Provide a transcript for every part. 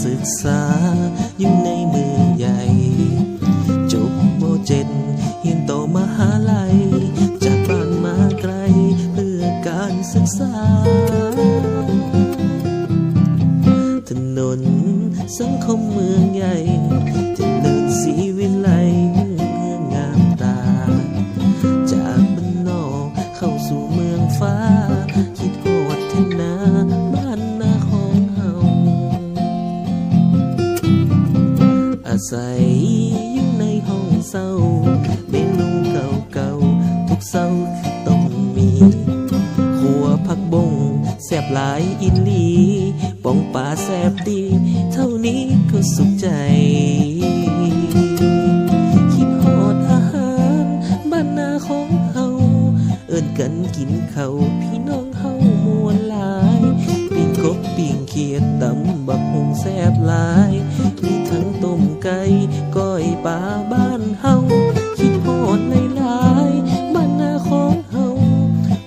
ศึกษาอยู่ในเมืองใหญ่จบม.7 เรียนต่อมหาลัยจากบ้านมาไกลเพื่อการศึกษาถนนสังคมเมืองใหญ่เจริญศรีวิไลเมืองงามตาจากบ้านนอกเข้าสู่เมืองฟ้าคิดฮอดแท่นาบ้านนาของเฮาอาศัยอยู่ในห้องเศร้าเมนูเก่าๆทุกเศร้าคือต้องมีขัวผักบงแซ่บหลายอินลีป่องปลาแซ่บดีเท่านี้ก็สุขใจคิดฮอดอาหารบ้านนาของเฮาเอิ้นกันกินข้าวพี่น้องเฮามวลหลายปิ้งกบปิ้งเขียดตำบักหุ่งแซ่บหลายมีทั้งต้มไก่ก้อยปลาบ้านเฮาคิดฮอดหลายๆบ้านนาของเฮา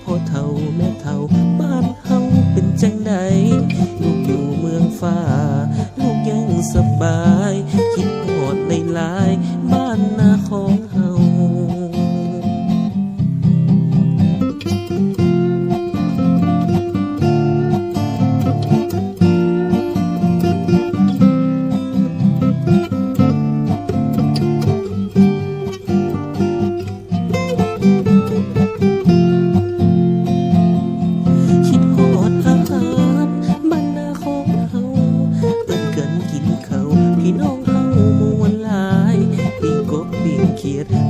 พ่อเฒ่าแม่เฒ่าบ้านเฮาเป็นจังใดลูกอยู่เมืองฟ้าลูกยังสบายคิดฮอดหลายๆบ้านนาของเฮา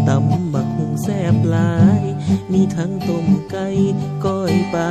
ตำบักหุ่งแซ่บหลายมีทั้งต้มไก่ก้อยปลา